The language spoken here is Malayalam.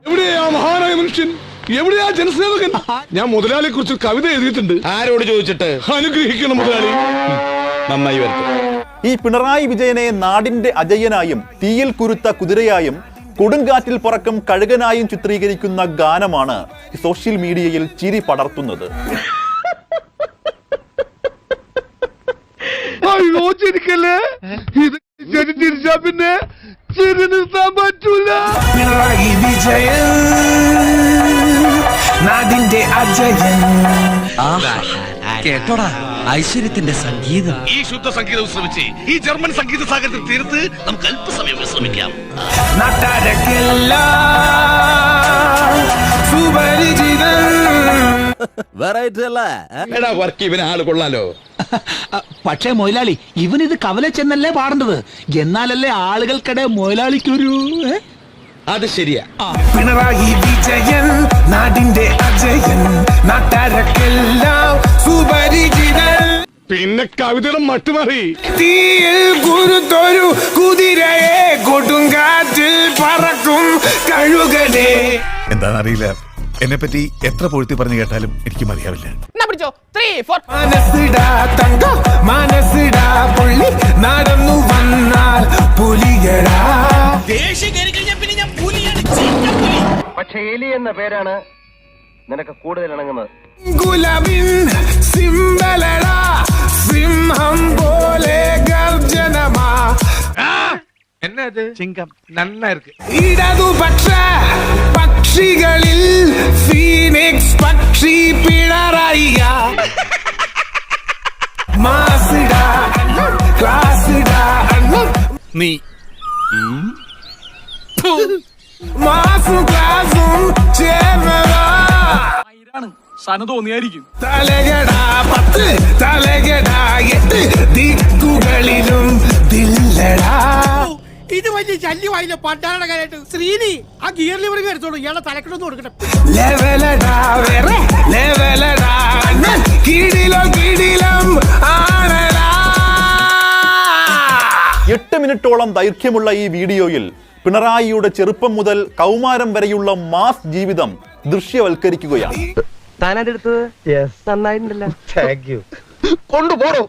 എവിടെയാ മഹാനായ മനുഷ്യൻ? എവിടെയാ ജനസേവകൻ? ഞാൻ മുതലാളിയെ കുറിച്ച് കവിത എഴുതിയിട്ടുണ്ട്. ആരോട് ചോദിച്ചിട്ട്? അനുഗ്രഹിക്കണം മുതലാളി. നന്നായി വരട്ടെ. ഈ പിണറായി വിജയനെ നാടിന്റെ അജയ്യനായും തീയിൽ കുരുത്ത കുതിരയായും കൊടുങ്കാറ്റിൽ പറക്കം കഴുകനായും ചിത്രീകരിക്കുന്ന ഗാനമാണ് സോഷ്യൽ മീഡിയയിൽ ചിരി പടർത്തുന്നത്. അയ്യോ ചിരിക്കല്ലേ, ഇത് ചിരിച്ചാ പിന്നെ ചിരി നിർത്താൻ പറ്റൂല. പിണറായി വിജയൻ നാടിന്റെ അജയൻ. കേട്ടോടാ ഐശ്വര്യത്തിന്റെ സംഗീതം. ഈ ശുദ്ധ സംഗീതം ശ്രമിച്ച് ഈ ജർമ്മൻ സംഗീത സാഗരത്തിൽ തീർത്ത് നമുക്ക് അല്പസമയം വിശ്രമിക്കാം. നാട്ടാരക്കെല്ലാം സുപരിചിതൻ. എടാ വർക്ക് ഇവന് ആള് കൊള്ളാലോ. പക്ഷേ മൊയിലാളി ഇവനിത് കവല ചെന്നല്ലേ പാടേണ്ടത്, എന്നാലല്ലേ ആളുകൾക്കിടെ മൊയിലാളിക്കൊരു അത് ശരിയാ. പിണറായി വിജയൻ നാടിന്റെ അജയൻ. നാട്ടാരക്കെല്ലാം സുപരിചിതൻ. പിന്നെ കവിതയുടെ മട്ടുമാറി. തീയിൽ കുരുത്തൊരു കുതിരയെ കൊടുങ്കാറ്റിൽ പറക്കും കഴുകനെ. എന്താണെന്നറിയില്ല, എന്നെ പറ്റി എത്ര പൊഴുത്തി പറഞ്ഞു കേട്ടാലും എനിക്ക് മതിയാവില്ല. മനസ്സിടാ തങ്കം മനസ്സിടാ പുള്ളി നടന്നു വന്നാൽ പുലിയടാ. പക്ഷെ എലി എന്ന പേരാണ് നിനക്ക് കൂടുതൽ ഇണങ്ങുന്നത്. ഗുലാബിൻ സിംബലടാ സിംഹം പോലെ ഗർജനമാ. എന്നത് ചിങ്കം നന്നായിരിക്കും. ഇടതുപക്ഷ പക്ഷികളിൽ ഫീനിക്സ് പക്ഷി പിണറായിയ. മാസിടാ ക്ലാസിടാ നീ മാസും ക്ലാസും ചേർന്നതാ. തലകടാ 10 തലകടാ 8 ദിക്കുകളിലും ദില്ലടാ. ഇത് വലിയ ശല്യമായില്ല പണ്ടാരുടെ കാര്യമായിട്ട്. ശ്രീനി ആ ഗിയർ ലിവറിങ് എടുത്തോളൂ, ഇയാളെ തലക്കിടൊന്നും കൊടുക്കട്ടെ. ലെവലടാ വേറെ ലെവലടാ കിടിലോ കിടിലം ആണടാ. 8 മിനിറ്റോളം ദൈർഘ്യമുള്ള ഈ വീഡിയോയിൽ പിണറായിയുടെ ചെറുപ്പം മുതൽ കൗമാരം വരെയുള്ള മാസ് ജീവിതം ദൃശ്യവൽക്കരിക്കുകയാണ്. താനതെടുത്തത് നന്നായിട്ടുണ്ടല്ലോ. Thank you. കൊണ്ടുപോടോ.